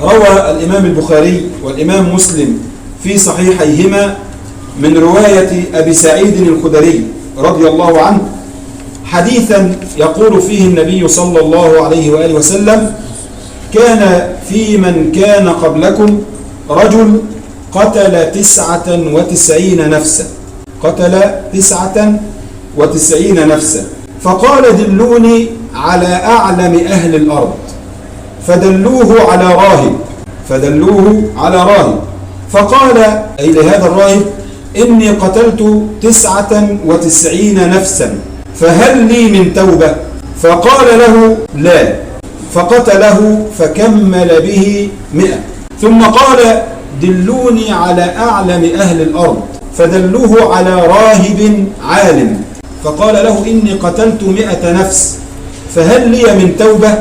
روى الإمام البخاري والإمام مسلم في صحيحيهما من رواية أبي سعيد الخدري رضي الله عنه حديثا يقول فيه النبي صلى الله عليه وآله وسلم: كان في من كان قبلكم رجل قتل 99 نفسا، قتل 99 نفسا، فقال: دلوني على أعلم أهل الأرض، فدلوه على راهب، فقال أي لهذا الراهب: إني قتلت 99 نفسا، فهل لي من توبة؟ فقال له: لا، فقتله فكمل به 100، ثم قال: دلوني على أعلم أهل الأرض، فدلوه على راهب عالم، فقال له: إني قتلت 100 نفس، فهل لي من توبة؟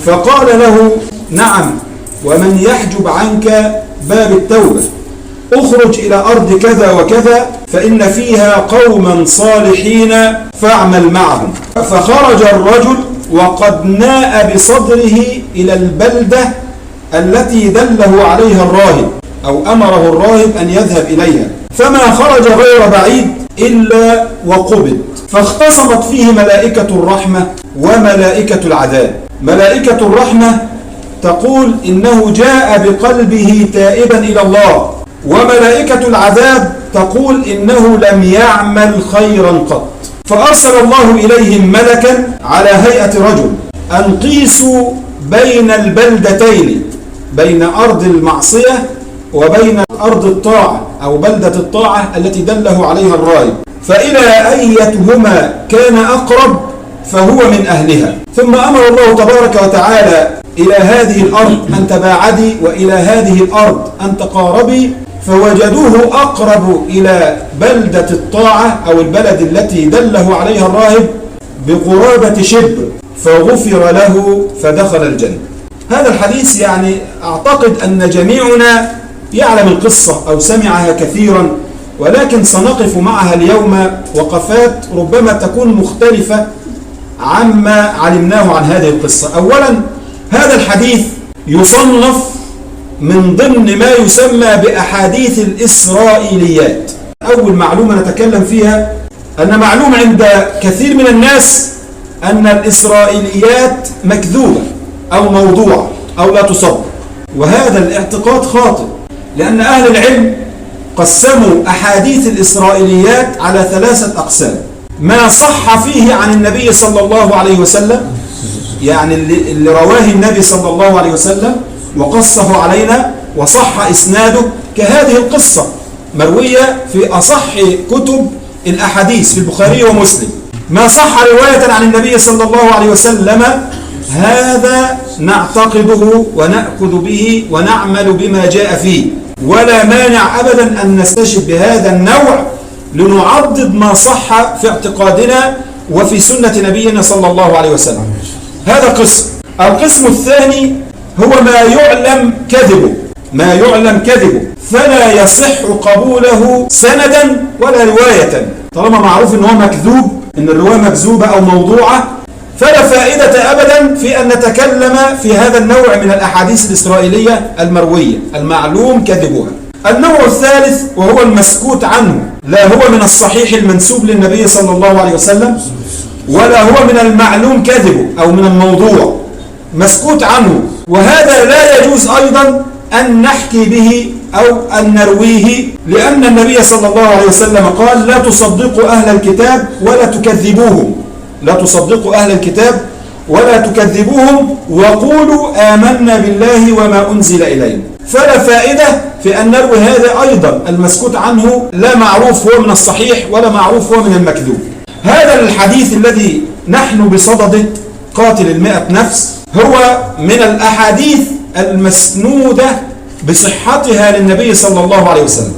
فقال له: نعم، ومن يحجب عنك باب التوبة، اخرج إلى أرض كذا وكذا فإن فيها قوما صالحين فاعمل معهم. فخرج الرجل وقد ناء بصدره إلى البلدة التي دله عليها الراهب أو أمره الراهب أن يذهب إليها، فما خرج غير بعيد إلا وقبض، فاختصمت فيه ملائكة الرحمة وملائكة العذاب. ملائكة الرحمة تقول إنه جاء بقلبه تائبا إلى الله، وملائكة العذاب تقول إنه لم يعمل خيرا قط. فأرسل الله إليهم ملكا على هيئة رجل أن قيسوا بين البلدتين، بين أرض المعصية وبين أرض الطاعة أو بلدة الطاعة التي دله عليها الراهب، فإلى أيتهما كان أقرب فهو من أهلها. ثم أمر الله تبارك وتعالى إلى هذه الأرض أن تباعدي وإلى هذه الأرض أن تقاربي، فوجدوه أقرب إلى بلدة الطاعة أو البلد التي دله عليها الراهب بقرابة شبر، فغفر له فدخل الجنة. هذا الحديث يعني أعتقد أن جميعنا يعلم القصة أو سمعها كثيرا، ولكن سنقف معها اليوم وقفات ربما تكون مختلفة عما علمناه عن هذه القصة. أولا، هذا الحديث يصنف من ضمن ما يسمى بأحاديث الإسرائيليات. أول معلومة نتكلم فيها أن معلوم عند كثير من الناس أن الإسرائيليات مكذوبة أو موضوعة أو لا تصدق، وهذا الاعتقاد خاطئ، لأن أهل العلم قسموا أحاديث الإسرائيليات على 3 أقسام: ما صح فيه عن النبي صلى الله عليه وسلم، يعني اللي رواه النبي صلى الله عليه وسلم وقصه علينا وصح إسناده، كهذه القصة مروية في أصح كتب الأحاديث في البخاري ومسلم. ما صح رواية عن النبي صلى الله عليه وسلم هذا نعتقده ونأخذ به ونعمل بما جاء فيه، ولا مانع أبدا أن نستشهد بهذا النوع لنعضد ما صح في اعتقادنا وفي سنة نبينا صلى الله عليه وسلم. هذا قسم. القسم الثاني هو ما يعلم كذبه فلا يصح قبوله سندا ولا رواية. طالما معروف ان هو مكذوب، ان الرواية مكذوبة او موضوعة، فلا فائدة أبدا في أن نتكلم في هذا النوع من الأحاديث الإسرائيلية المروية المعلوم كذبها. النوع الثالث وهو المسكوت عنه، لا هو من الصحيح المنسوب للنبي صلى الله عليه وسلم ولا هو من المعلوم كذبه أو من الموضوع، مسكوت عنه، وهذا لا يجوز أيضا أن نحكي به أو أن نرويه، لأن النبي صلى الله عليه وسلم قال: لا تصدقوا أهل الكتاب ولا تكذبوهم، لا تصدقوا أهل الكتاب ولا تكذبوهم، وقولوا آمنا بالله وما أنزل إلينا. فلا فائدة في أن نروي هذا أيضا المسكوت عنه، لا معروف هو من الصحيح ولا معروف هو من المكذوب. هذا الحديث الذي نحن بصدده قاتل 100 نفس هو من الأحاديث المسنودة بصحتها للنبي صلى الله عليه وسلم،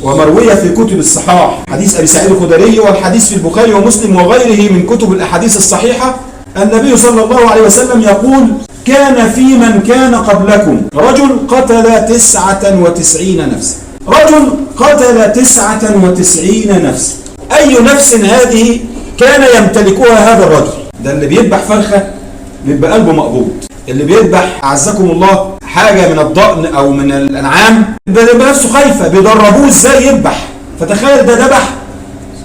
ومروية في كتب الصحاح، حديث أبي سعيد الخدري، والحديث في البخاري ومسلم وغيره من كتب الأحاديث الصحيحة. النبي صلى الله عليه وسلم يقول: كان في من كان قبلكم رجل قتل 99 نفسا. رجل قتل 99 نفسا. أي نفس هذه كان يمتلكها هذا الرجل؟ ده اللي بيذبح فرخة بيبقى قلبه مقبوض، اللي بيذبح أعزكم الله حاجة من الضأن أو من الأنعام بيبقى نفسه خايفة، بيدربوه إزاي يذبح. فتخيل ده ذبح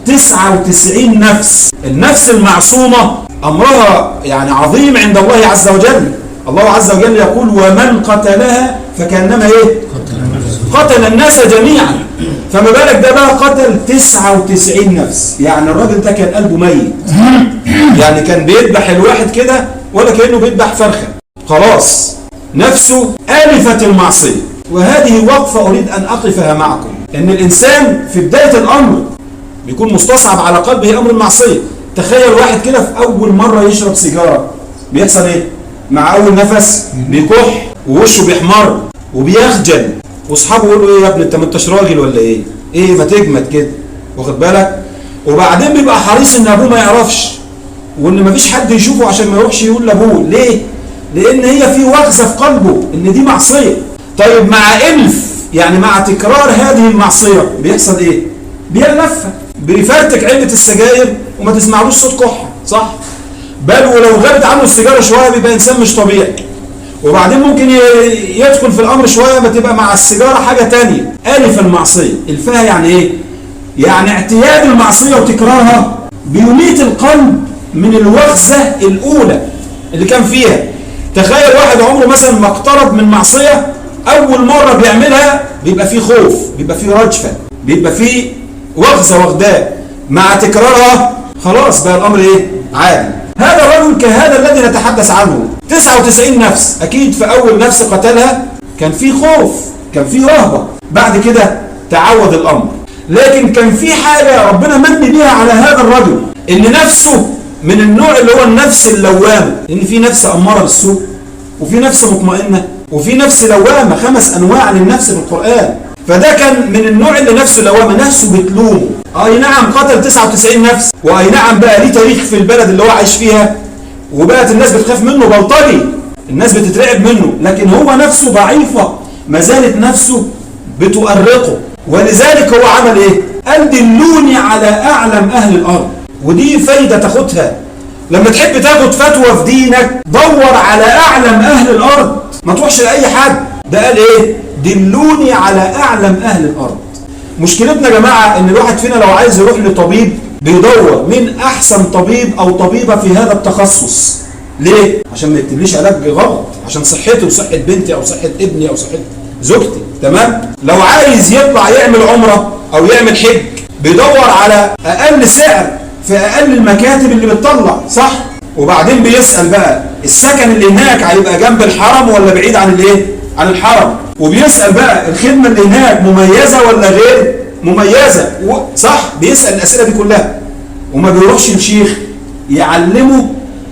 99 نفس. النفس المعصومة أمرها يعني عظيم عند الله عز وجل. الله عز وجل يقول ومن قتلها فكأنما إيه؟ قتل الناس جميعا. فما بالك ده بقى قتل 99 نفس. يعني الراجل ده كان قلبه ميت، يعني كان بيذبح الواحد كده ولا كأنه بيذبح فرخة، خلاص نفسه آلفة المعصية. وهذه وقفة أريد أن أقفها معكم، إن الإنسان في بداية الأمر بيكون مستصعب على قلبه أمر المعصية. تخيل واحد كده في أول مرة يشرب سيجارة، بيحصل إيه؟ مع أول نفس بيكح ووشه بيحمر وبيخجل، واصحابه يقولوا ايه يا ابني انت ما انتش راجل ولا ايه؟ ايه ما تجمد كده، واخد بالك؟ وبعدين بيبقى حريص ان ابوه ما يعرفش، وان ما فيش حد يشوفه عشان ما يروحش يقول لابوه. ليه؟ لان هي في وخزه في قلبه ان دي معصيه. طيب مع الف يعني مع تكرار هذه المعصيه بيحصل ايه؟ بيلفها، بيفرتك علبه السجاير وما تسمعلوش صوت كحه، صح؟ بل ولو غابت عنه السيجاره شويه بيبقى انسان مش طبيعي. وبعدين ممكن يدخل في الامر شويه، ما تبقى مع السيجاره حاجه تانية. الف المعصيه، الفها يعني ايه؟ يعني اعتياد المعصيه وتكرارها بيميت القلب من الوخزه الاولى اللي كان فيها. تخيل واحد عمره مثلا ما اقترب من معصيه، اول مره بيعملها بيبقى فيه خوف، بيبقى فيه رجفه، بيبقى فيه وخزه واخداه. مع تكرارها خلاص بقى الامر ايه؟ عادي. هذا الرجل كهذا الذي نتحدث عنه 99 نفس، أكيد في أول نفس قتلها كان في خوف، كان في رهبة، بعد كده تعود الأمر. لكن كان في حاجة ربنا من بيها على هذا الرجل، إن نفسه من النوع اللي هو النفس اللوامة. إن في نفس أمارة بالسوء، وفي نفس مطمئنة، وفي نفس لوامة. 5 أنواع للنفس في القرآن. فده كان من النوع اللي نفسه لوامة، نفسه بتلومه. أي نعم قتل 99 نفس، وأي نعم بقى ليه تاريخ في البلد اللي هو عايش فيها، وبقت الناس بتخاف منه، بلطجي، الناس بتترعب منه، لكن هو نفسه ضعيفة، ما زالت نفسه بتؤرقه. ولذلك هو عمل ايه؟ قال دلوني على أعلم أهل الأرض. ودي فايدة تاخدها لما تحب تاخد فتوى في دينك، دور على أعلم أهل الأرض، ما تروحش لأي حد. ده قال ايه؟ دلوني على أعلم أهل الأرض. مشكلتنا يا جماعة ان الواحد فينا لو عايز يروح لطبيب بيدور مين احسن طبيب او طبيبة في هذا التخصص. ليه؟ عشان ما يكتبليش علاج غلط، عشان صحتي وصحة بنتي او صحة ابني او صحة زوجتي. تمام؟ لو عايز يطلع يعمل عمرة او يعمل حج بيدور على اقل سعر في اقل المكاتب اللي بتطلع، صح؟ وبعدين بيسأل بقى السكن اللي هناك هيبقى جنب الحرم ولا بعيد عن الايه؟ عن الحرم. وبيسأل بقى الخدمة اللي هناك مميزة ولا غير مميزة، صح؟ بيسأل الأسئلة دي كلها. وما بيروحش الشيخ يعلمه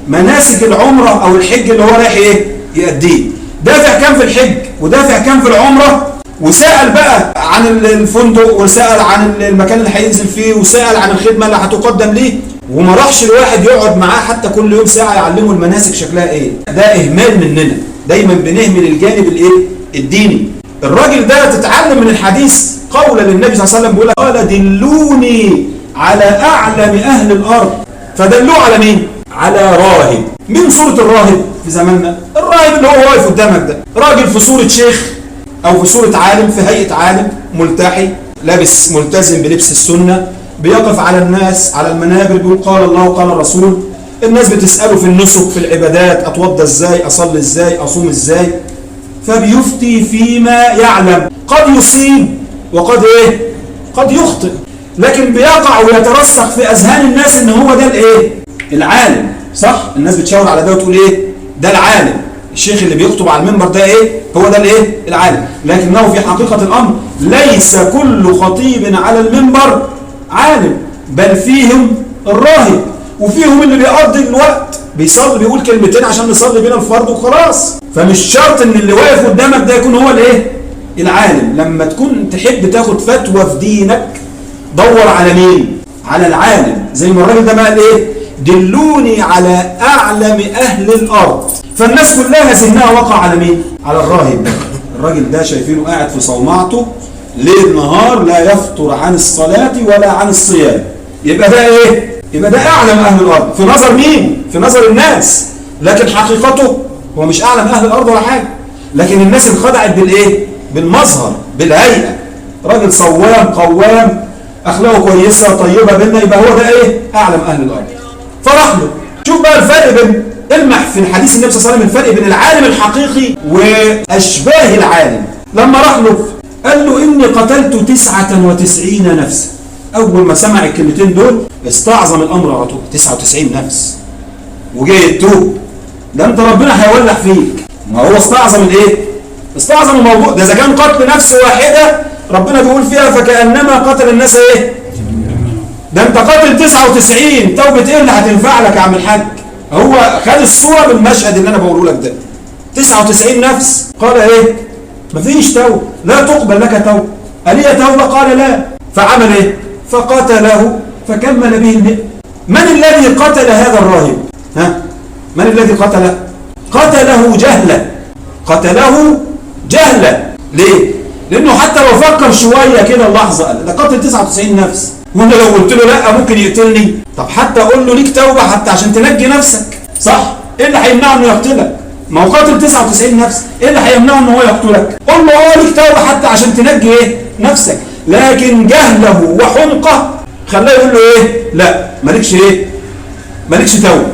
مناسك العمرة أو الحج اللي هو رايح إيه؟ يأديه. دافع كام في الحج ودافع كام في العمرة، وسأل بقى عن الفندق، وسأل عن المكان اللي هينزل فيه، وسأل عن الخدمة اللي هتقدم ليه. وما راحش الواحد يقعد معاه حتى كل يوم ساعة يعلمه المناسك شكلها إيه. ده إهمال مننا، دايما بنهمل الجانب الإيه؟ الديني. الراجل ده تتعلم من الحديث قولا للنبي صلى الله عليه وسلم، بيقول قال دلوني على أعلم أهل الأرض. فدلوه على مين؟ على راهب. مين صورة الراهب في زماننا؟ الراهب اللي هو واقف قدامك ده، راجل في صورة شيخ أو في صورة عالم، في هيئة عالم ملتحي لابس ملتزم بلبس السنة، بيقف على الناس على المنابر بيقول قال الله وقال الرسول. الناس بتسأله في النسك، في العبادات، أتوضى إزاي، أصلي إزاي، أصوم إزاي. فبيفتي فيما يعلم، قد يصيب وقد ايه؟ قد يخطئ، لكن بيقع ويترسخ في اذهان الناس ان هو ده الايه؟ العالم، صح؟ الناس بتشاور على ده وتقول ايه؟ ده العالم. الشيخ اللي بيخطب على المنبر ده ايه؟ هو ده الايه؟ العالم. لكنه في حقيقة الامر ليس كل خطيب على المنبر عالم، بل فيهم الراهب، وفيهم اللي بيقضي الوقت بيصلي، بيقول كلمتين عشان نصلي بينا الفرض وخلاص. فمش شرط ان اللي واقف قدامك ده يكون هو الايه؟ العالم. لما تكون تحب تاخد فتوى في دينك دور على مين؟ على العالم. زي ما الراجل ده ما قال ايه؟ دلوني على اعلم اهل الارض. فالناس كلها ذهنها وقع على مين؟ على الراهب ده. الراجل ده شايفينه قاعد في صومعته ليل نهار لا يفطر عن الصلاة ولا عن الصيام. يبقى ده ايه؟ يبقى ده اعلم اهل الارض في نظر مين؟ في نظر الناس. لكن حقيقته هو مش اعلم اهل الارض ولا حاجه. لكن الناس انخدعت بالايه؟ بالمظهر، بالهيئه. راجل صوام قوام اخلاقه كويسه طيبه بينا، يبقى هو ده ايه؟ اعلم اهل الارض. فراح له. شوف بقى الفرق بين، المح في حديث النبي صلى الله عليه وسلم الفرق بين العالم الحقيقي واشباه العالم. لما راح له قال له اني قتلت 99 نفسا. اول ما سمع الكلمتين دول استعظم الامر على طول. 99 نفس وجاي يتوب، ده انت ربنا هيولع فيك. ما هو استعظم الايه؟ استعظم الموضوع ده. اذا كان قتل نفس واحده ربنا بيقول فيها فكأنما قتل الناس ايه؟ ده انت قاتل 99. توبة ايه اللي هتنفع لك يا عم الحاج؟ هو خد الصورة بالمشهد اللي انا بقوله لك ده. 99 نفس. قال ايه؟ مفيش توبة، لا تقبل لك توبة. ألي توبة؟ قال لا. فعمل ايه؟ فقتله فكمل به المئة. من الذي قتل هذا الراهب؟ ها؟ من الذي قتله؟ قتله جهلا. قتله جهلا. ليه؟ لانه حتى لو فكر شويه كده اللحظه ده قتل 99 نفس، وانا لو قلت له لا ممكن يقتلني، طب حتى اقول له ليك توبه حتى عشان تنجي نفسك، صح؟ ايه اللي هيمنعه انه يقتلك؟ ما هو قاتل 99 نفس، ايه اللي هيمنعه ان هو يقتلك؟ قول له ليك توبه حتى عشان تنجي ايه؟ نفسك. لكن جهله وحمقه خلاه يقول له ايه؟ لا مالكش ايه؟ مالكش توبه.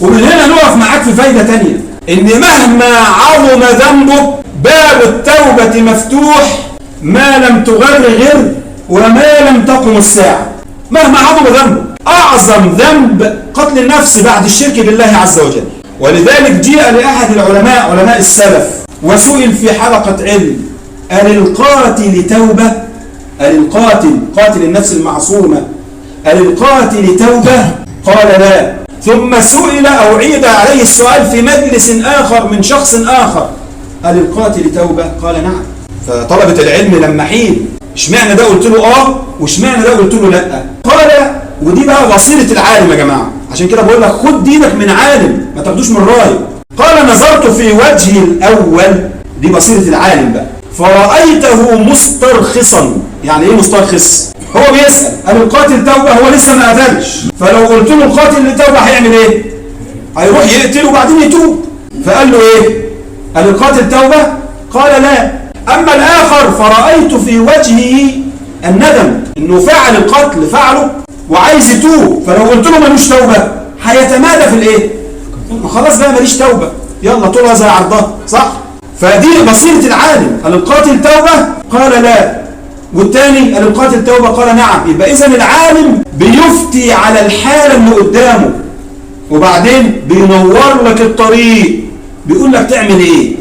ومن هنا نقف معاك في فايده ثانيه، ان مهما عظم ذنبه باب التوبة مفتوح ما لم تغرغر وما لم تقم الساعة. مهما عظم ذنبه. أعظم ذنب قتل النفس بعد الشرك بالله عز وجل. ولذلك جاء لأحد العلماء، علماء السلف، وسئل في حلقة علم: القاتل توبة؟ القاتل، قاتل النفس المعصومة، القاتل توبة؟ قال لا. ثم سئل أو عيد عليه السؤال في مجلس آخر من شخص آخر: القاتل توبة؟ قال نعم. فطلبة العلم لما حين اشمعنى ده قلت له واشمعنى ده قلت له لا؟ قال، ودي بقى بصيرة العالم يا جماعة، عشان كده بقول لك خد دينك من عالم ما تاخدوش من راي. قال: نظرت في وجهه الأول، دي بصيرة العالم بقى، فرأيته مسترخصا. يعني ايه مسترخص؟ هو بيسأل القاتل توبة، هو لسه ما قتلش، فلو قلت له القاتل توبة هيعمل ايه؟ هيروح يقتله وبعدين يتوب. فقال له ايه؟ القاتل توبة؟ قال لا. أما الآخر فرأيت في وجهه الندم، إنه فعل القتل، فعله وعايز يتوب، فلو قلت له ملوش توبة هيتمادى في الإيه؟ خلاص بقى ماليش توبة، يلا طولها زي عرضها، صح؟ فدي بصيرة العالم. القاتل توبة؟ قال لا. والتاني القاتل توبة؟ قال نعم. يبقى إذن العالم بيفتي على الحالة اللي قدامه، وبعدين بينور لك الطريق، بيقول لك تعمل ايه،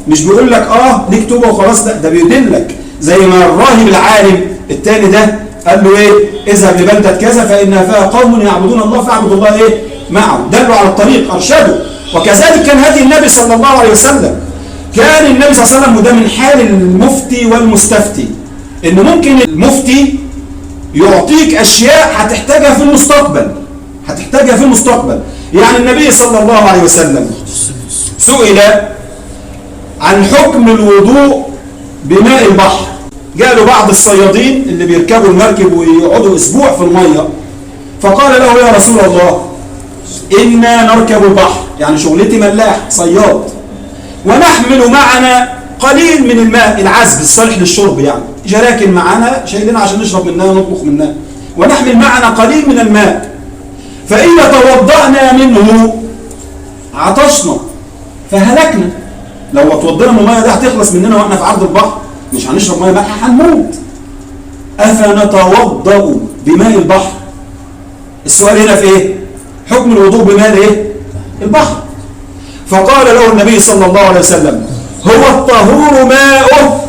مش بيقول لك ليك توبه وخلاص. ده بيدلك، زي ما الراهب العالم الثاني ده قال له ايه؟ اذهب لبلده كذا فانها فيها قوم يعبدون الله فاعبد الله ايه معه. دلوا على الطريق، ارشدوا. وكذلك كان هدي النبي صلى الله عليه وسلم. كان النبي صلى الله عليه وسلم، وده من حال المفتي والمستفتي، ان ممكن المفتي يعطيك اشياء هتحتاجها في المستقبل، هتحتاجها في المستقبل. يعني النبي صلى الله عليه وسلم سئل عن حكم الوضوء بماء البحر. جاء له بعض الصيادين اللي بيركبوا المركب ويقعدوا اسبوع في الميه، فقال له: يا رسول الله، إنا نركب البحر، يعني شغلتي ملاح صياد، ونحمل معنا قليل من الماء العذب الصالح للشرب، يعني جراكن معنا شايلين عشان نشرب منها ونطبخ منها، ونحمل معنا قليل من الماء، فإذا توضأنا منه عطشنا فهلكنا. لو اتوضينا من الميه ده هتخلص مننا واحنا في عرض البحر، مش هنشرب ميه مالحه هنموت. افنتوضأ بماء البحر؟ السؤال هنا في ايه؟ حكم الوضوء بماء ايه؟ البحر. فقال له النبي صلى الله عليه وسلم: هو الطهور ماؤه.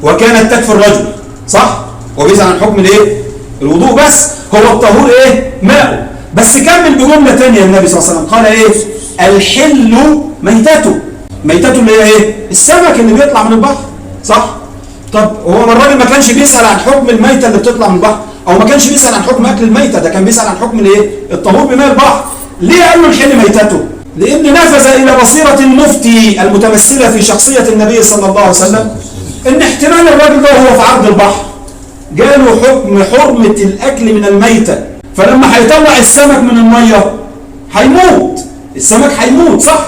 وكانت تكفي الرجل، صح؟ وبيسأل عن حكم الايه؟ الوضوء بس. هو الطهور ايه؟ ماؤه. بس كمل بجمله ثانيه النبي صلى الله عليه وسلم، قال ايه؟ الحل ميتته. ميتته اللي هي ايه؟ السمك اللي بيطلع من البحر، صح؟ طب هو الراجل ما كانش بيسأل عن حكم الميتة اللي بتطلع من البحر، او ما كانش بيسأل عن حكم اكل الميتة، ده كان بيسأل عن حكم الايه؟ الطهور بماء البحر. ليه قال له الحل ميتته؟ لان نفذ الى بصيرة المفتي المتمثلة في شخصية النبي صلى الله عليه وسلم ان احتمال الراجل ده وهو في عرض البحر جاله حكم حرمة الاكل من الميتة، فلما هيطلع السمك من المية هيموت، السمك هيموت، صح؟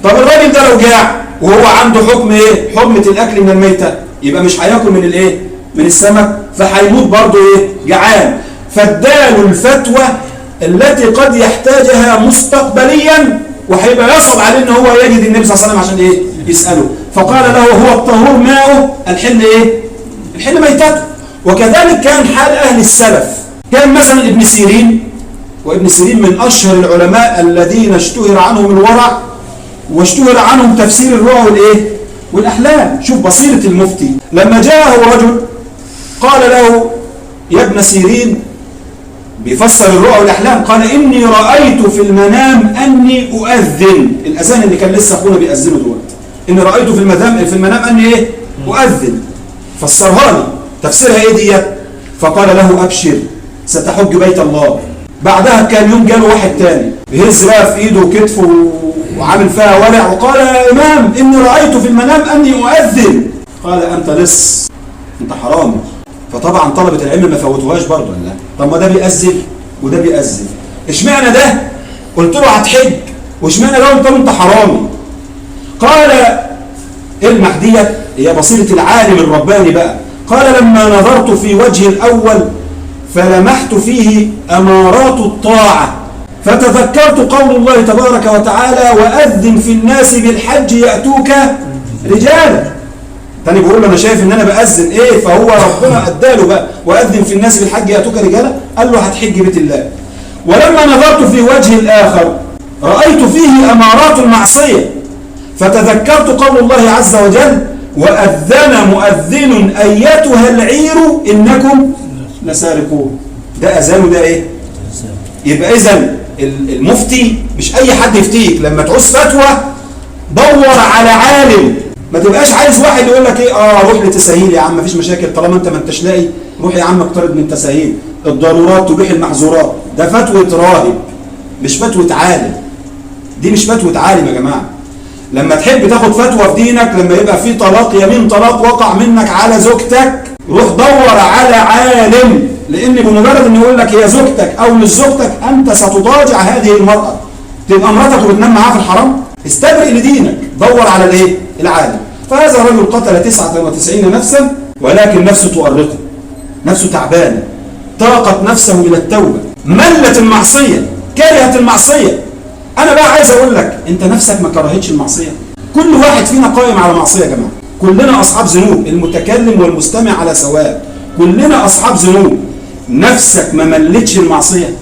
طب الراجل ده لو جاع وهو عنده حكم ايه؟ حرمة الاكل من الميتة، يبقى مش هياكل من الايه؟ من السمك، فهيموت برضه ايه؟ جعان. فاداله الفتوى التي قد يحتاجها مستقبليا، وهيبقى يصعب عليه ان هو يجد النبي صلى الله عليه وسلم عشان ايه؟ يسأله. فقال له هو الطهور ماؤه الحل ايه؟ الحل ميتته. وكذلك كان حال اهل السلف. كان مثلا ابن سيرين، وابن سيرين من اشهر العلماء الذين اشتهر عنهم الورع واشتهر عنهم تفسير الرؤى والايه؟ والاحلام. شوف بصيرة المفتي لما جاءه رجل قال له يا ابن سيرين، بيفسر الرؤى والاحلام، قال اني رايت في المنام اني اؤذن، الاذان اللي كان لسه اخونا بيأذنه دلوقتي، اني رايت في المنام اني ايه؟ اؤذن. فسرها لي، تفسيرها ايه ديت؟ فقال له ابشر ستحج بيت الله. بعدها بكام يوم جاله واحد تاني بيهز بقى في ايده وكتفه وعامل فيها ولع، وقال يا امام اني رايت في المنام اني اؤذن. قال انت لص، انت حرامي. فطبعا طلبة العلم ما فوتوهاش برضه. لا طب ما ده بيأذن وده بيأذن، اشمعنى ده قلت له هتحج واشمعنى ده قلت له انت حرامي؟ قال المح ديت هي بصيرة العالم الرباني بقى. قال لما نظرت في وجه الأول فلمحت فيه أمارات الطاعة، فتذكرت قول الله تبارك وتعالى وأذن في الناس بالحج يأتوك رجالا. تاني بيقول له أنا شايف إن أنا بأذن إيه؟ فهو ربنا أداله بقى وأذن في الناس بالحج يأتوك رجالا، قال له هتحج بيت الله. ولما نظرت في وجه الآخر رأيت فيه أمارات المعصية، فتذكرت قول الله عز وجل وأذن مؤذن أيتها العير إنكم لسارقون. ده أذان وده إيه؟ يبقى إذن المفتي مش أي حد يفتيك. لما تعوز فتوى دور على عالم، ما تبقاش عايز واحد يقول لك إيه روح لتساهيل يا عم مفيش مشاكل، طالما أنت ما انتش لاقي روح يا عم اقترض من تساهيل، الضرورات تبيح المحظورات. ده فتوى راهب مش فتوى عالم. دي مش فتوى عالم يا جماعة. لما تحب تاخد فتوى في دينك، لما يبقى في طلاق يمين طلاق وقع منك على زوجتك، روح دور على عالم، لان بمجرد انه يقول لك هي زوجتك او مش زوجتك انت ستضاجع هذه المرأة. تبقى مراتك وبتنام معاها في الحرام؟ استبرئ لدينك، دور على الايه؟ العالم. فهذا الرجل قتل 99 نفسا ولكن نفسه تؤرقه، نفسه تعبانه، طاقت نفسه الى التوبة، ملت المعصية، كرهت المعصية. انا بقى عايز اقول لك انت نفسك ما كرهتش المعصية؟ كل واحد فينا قائم على معصية يا جماعة، كلنا اصحاب ذنوب، المتكلم والمستمع على سواء، كلنا اصحاب ذنوب. نفسك ما ملتش المعصية؟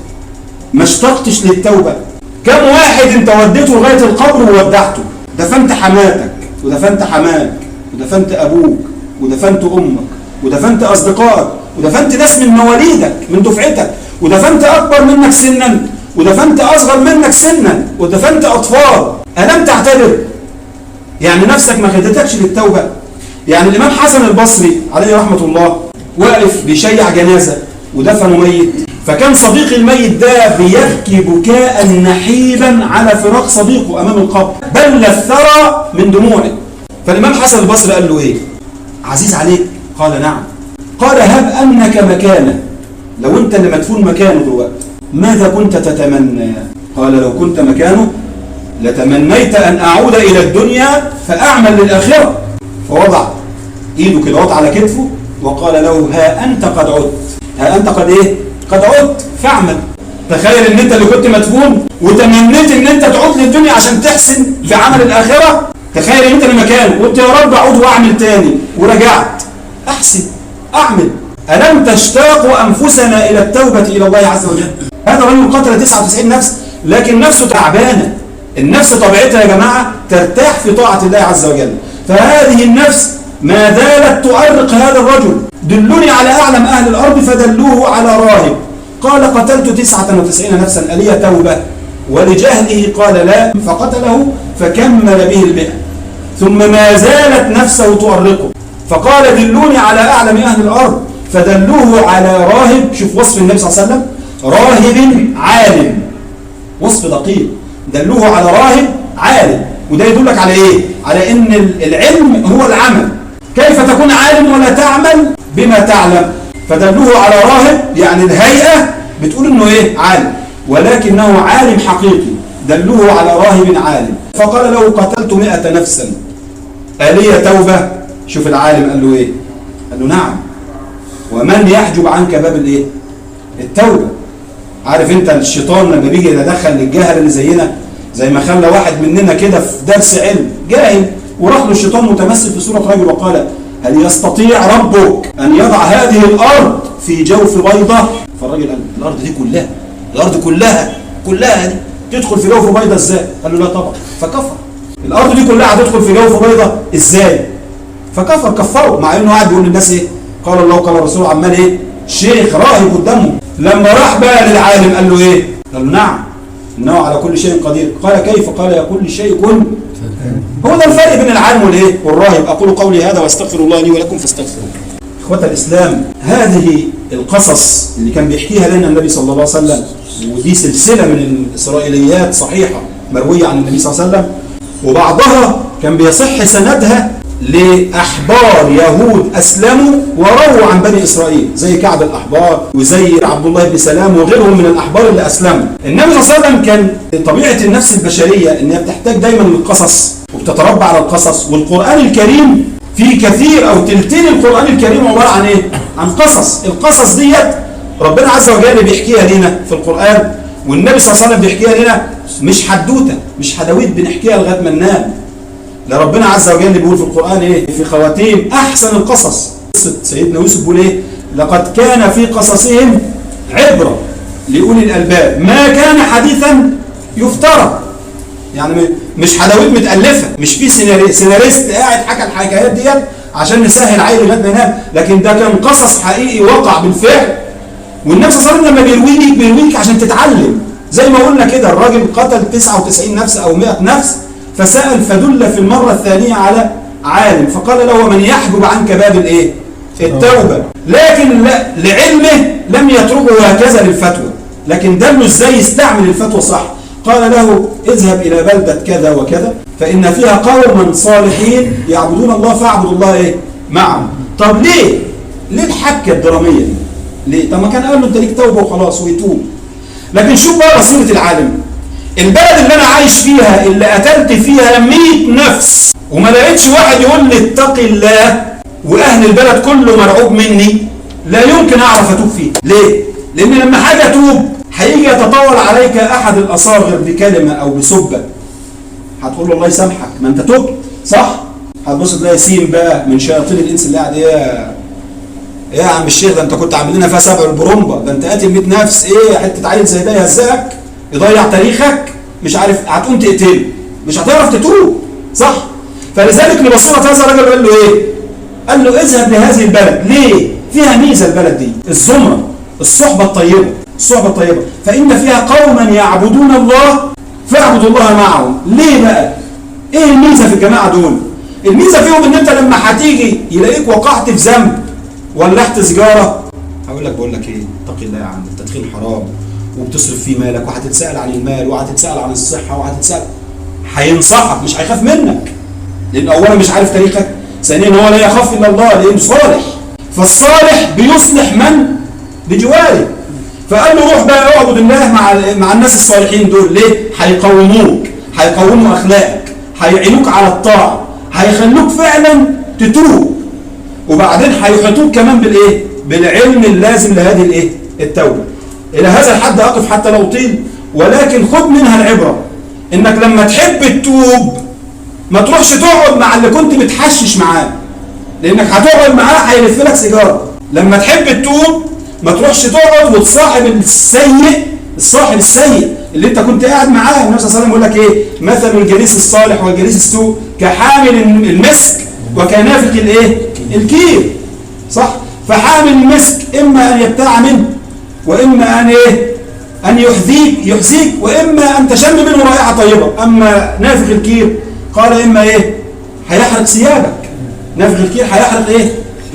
ما اشتقتش للتوبة؟ كم واحد انت وديته لغاية القبر وودعته، دفنت حماتك ودفنت حماك ودفنت ابوك ودفنت امك ودفنت اصدقائك ودفنت ناس من مواليدك من دفعتك ودفنت اكبر منك سنا ودفنت أصغر منك سنا ودفنت أطفال. ألم تعتبر؟ يعني نفسك ما خدتكش للتوبة؟ يعني الإمام حسن البصري عليه رحمة الله واقف بيشيع جنازة ودفنوا ميت، فكان صديق الميت ده بيبكي بكاء نحيبا على فراق صديقه أمام القبر، بل الثرى من دموعه. فالإمام حسن البصري قال له إيه؟ عزيز عليك؟ قال نعم. قال هب أنك مكانه، لو أنت اللي مدفون مكانه دلوقتي ماذا كنت تتمنى؟ قال لو كنت مكانه لتمنيت أن أعود إلى الدنيا فأعمل للآخرة. فوضع إيده كده وضع على كتفه وقال له ها أنت قد عدت، ها أنت قد إيه؟ قد عدت فاعمل. تخيل إن أنت اللي كنت مدفون وتمنيت إن أنت تعود للدنيا عشان تحسن في عمل الآخرة. تخيل إن أنت اللي مكانه وقلت يا رب أعود وأعمل تاني ورجعت أحسن أعمل. ألم تشتاق أنفسنا إلى التوبة إلى الله عز وجل؟ هذا رجل قتل 99 نفس لكن نفسه تعبانة. النفس طبيعتها يا جماعة ترتاح في طاعة الله عز وجل، فهذه النفس ما زالت تؤرق هذا الرجل. دلوني على أعلم أهل الأرض فدلوه على راهب. قال قتلت 99 نفسا ألي توبة؟ ولجهله قال لا، فقتله فكمل به البئر. ثم ما زالت نفسه تؤرقه فقال دلوني على أعلم أهل الأرض فدلوه على راهب. شوف وصف النبي صلى الله عليه وسلم، راهب عالم، وصف دقيق. دلوه على راهب عالم، وده يدلك على ايه؟ على ان العلم هو العمل. كيف تكون عالم ولا تعمل بما تعلم؟ فدلوه على راهب يعني الهيئة بتقول انه ايه؟ عالم، ولكنه عالم حقيقي. دلوه على راهب عالم. فقال له قتلت 100 نفسا آلية توبة؟ شوف العالم قال له ايه؟ قال له نعم. ومن يحجب عنك باب الايه؟ التوبة. عارف انت الشيطان لما بيجي يتدخل للجهل اللي زينا، زي ما خلى واحد مننا كده في درس علم جاهل وراح له الشيطان متمثل في صورة رجل وقال هل يستطيع ربك أن يضع هذه الأرض في جوف بيضة؟ فالراجل قال الأرض دي كلها، الأرض كلها دي تدخل في جوف بيضة ازاي؟ قال له لا طبعا. فكفر. الأرض دي كلها هتدخل في جوف بيضة ازاي؟ فكفر، كفره، مع انه قاعد بيقول للناس ايه؟ قال الله قال الرسول، عمال ايه؟ شيخ راهب قدامه. لما راح بقى للعالم قال له ايه؟ قال له نعم انه على كل شيء قدير. قال كيف؟ قال يا كل شيء كن. هو ده الفرق بين العالم والايه؟ والراهب. اقول قولي هذا واستغفر الله لي ولكم فاستغفروه. اخوة الاسلام، هذه القصص اللي كان بيحكيها لنا النبي صلى الله عليه وسلم، ودي سلسلة من الاسرائيليات صحيحة مروية عن النبي صلى الله عليه وسلم، وبعضها كان بيصح سندها لأحبار يهود أسلموا ورووا عن بني إسرائيل، زي كعب الأحبار وزي عبد الله بن سلام وغيرهم من الأحبار اللي أسلموا. النبي صلى الله عليه وسلم كان طبيعة النفس البشرية إنها بتحتاج دايما للقصص وبتتربى على القصص، والقرآن الكريم فيه كثير أو تلتين القرآن الكريم عبارة عن إيه؟ عن قصص. القصص ديت ربنا عز وجل بيحكيها لنا في القرآن، والنبي صلى الله عليه وسلم بيحكيها لنا، مش حدوتة، مش حدويت بنحكيها لغاية ما ننام. لا، ربنا عز وجل بيقول في القرآن ايه؟ في خواتيم احسن القصص. قصة سيدنا يوسف بيقول ايه؟ لقد كان في قصصهم عبرة لأولي الألباب ما كان حديثا يفترى. يعني مش حدويت متألفة، مش في سيناريست قاعد حكى الحكايات ديت عشان نسهل عيل لغاية ما ينام، لكن ده كان قصص حقيقي وقع بالفعل. والنبي صلى الله عليه وسلم لما بيرويك عشان تتعلم. زي ما قلنا كده، الراجل قتل 99 نفس أو 100 نفس، فسأل فدل في المرة الثانية على عالم فقال له من يحجب عنك باب الايه؟ التوبة. لكن لعلمه لم يتركه هكذا للفتوى، لكن دله ازاي يستعمل الفتوى صح. قال له اذهب إلى بلدة كذا وكذا فإن فيها قوما صالحين يعبدون الله فاعبدوا الله ايه؟ معهم. طب ليه الحبكة الدرامية دي؟ ليه؟ طب ما كان قال له انت ليك توبة وخلاص ويتوب. لكن شوف بقى بصيرة العالم. البلد اللي انا عايش فيها اللي قتلت فيها 100 نفس وما لقيتش واحد يقول لي اتق الله، واهل البلد كله مرعوب مني، لا يمكن اعرف اتوب فيه. ليه؟ لان لما حاجه اتوب هيجي يتطاول عليك احد الاصاغر بكلمه او بسبه، هتقول له الله يسامحك ما انت تبت صح؟ هتبص تلاقي سين بقى من شياطين الانس اللي قاعد ايه يا عم الشيخ، ده انت كنت عامل لنا فيها 7 البرومبا، ده انت قاتل 100 نفس، ايه حته عيل زي ده يهزقك يضيع تاريخك، مش عارف هتقوم تقتله، مش هتعرف تتوب صح؟ فلذلك لبصيرة هذا الرجل قال له ايه؟ قال له اذهب لهذه البلد. ليه؟ فيها ميزه البلد دي، الزمره، الصحبه الطيبه، فان فيها قوما يعبدون الله فاعبدوا الله معهم. ليه بقى؟ ايه الميزه في الجماعه دول؟ الميزه فيهم ان انت لما هتيجي يلاقيك وقعت في ذنب ولحت سيجاره، هقول لك بقول لك ايه؟ اتق الله يا عم، التدخين حرام وبتصرف فيه مالك وهتتسأل عن المال وهتتسأل عن الصحة وهتتسأل، هينصحك مش هيخاف منك، لأن أولا مش عارف تاريخك، ثانيا هو لا يخاف إلا الله لأنه صالح، فالصالح بيصلح من بجواره. فقال له روح بقى اعبد الله مع الناس الصالحين دول. ليه؟ هيقوموا أخلاقك، هيعينوك على الطاعة، هيخلوك فعلا تتوب، وبعدين هيحيطوك كمان بالإيه؟ بالعلم اللازم لهذه الإيه؟ التوبة. إلى هذا الحد أقف حتى لو طيل، ولكن خد منها العبرة إنك لما تحب التوب ما تروحش تقعد مع اللي كنت بتحشش معاه، لأنك هتقعد معاه هيلف لك سيجارة. لما تحب التوب ما تروحش تقعد وتصاحب الصاحب السيء اللي انت كنت قاعد معاه. النبي صلى الله عليه وسلم يقول لك ايه؟ مثل الجليس الصالح والجليس السوء كحامل المسك وكنافق الايه؟ الكير صح؟ فحامل المسك اما ان يبتاع منه، واما ان ايه؟ ان يحذيك، واما ان تشم منه رائحه طيبه. اما نافخ الكير قال اما ايه؟ هيحرق ثيابك. نافخ الكير هيحرق ايه؟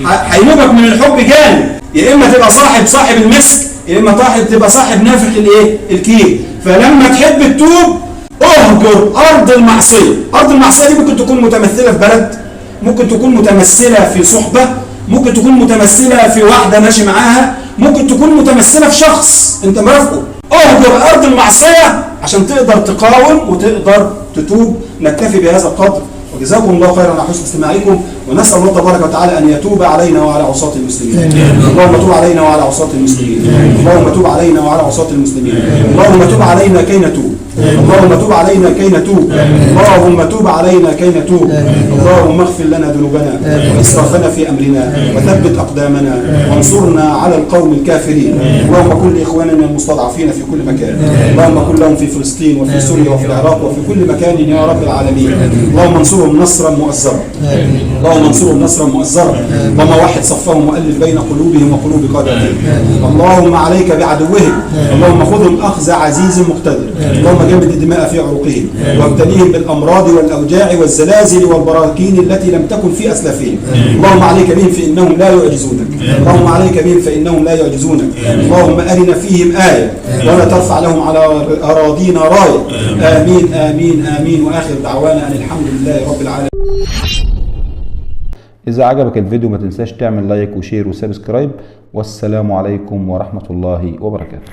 هينوبك من الحب جانب، يا اما تبقى صاحب المسك، يا اما تبقى صاحب نافخ الايه؟ الكير. فلما تحب التوب اهجر ارض المعصيه. ارض المعصيه دي ممكن تكون متمثله في بلد، ممكن تكون متمثله في صحبه، ممكن تكون متمثله في واحده ماشي معاها، ممكن تكون متمثله في شخص انت مرافقه. اهجر ارض المعصيه عشان تقدر تقاوم وتقدر تتوب. نكتفي بهذا القدر، وجزاكم الله خيرا على حسن استماعكم، ونسأل الله تبارك وتعالى أن يتوب علينا وعلى عصاة المسلمين. اللهم تب علينا وعلى عصاة المسلمين. اللهم تب علينا وعلى عصاة المسلمين. اللهم تب علينا كي نتوب. اللهم تب علينا كي نتوب. اللهم تب علينا كي نتوب. اللهم اغفر لنا ذنوبنا وإسرافنا في أمرنا وثبت أقدامنا وانصرنا على القوم الكافرين. اللهم كن لإخواننا المستضعفين في كل مكان. اللهم كن لهم في فلسطين وفي سوريا وفي العراق وفي كل مكان يا رب العالمين. اللهم انصرهم نصرا مؤزرا. اللهم انصرهم نصرا مؤزرا. اللهم وحد صفهم وألف بين قلوبهم وقلوب قادتهم. اللهم عليك بعدوهم. اللهم خذهم أخذ عزيز مقتدر. اللهم جمد الدماء في عروقهم وابتليهم بالأمراض والأوجاع والزلازل والبراكين التي لم تكن في أسلافهم. اللهم عليك بهم فإنهم لا يعجزونك. اللهم عليك بهم فإنهم لا يعجزونك. اللهم أرنا فيهم آية ولا ترفع لهم على أراضينا راية. آمين آمين آمين. وآخر دعوانا أن الحمد لله رب العالمين. إذا عجبك الفيديو ما تنساش تعمل لايك وشير وسبسكرايب، والسلام عليكم ورحمة الله وبركاته.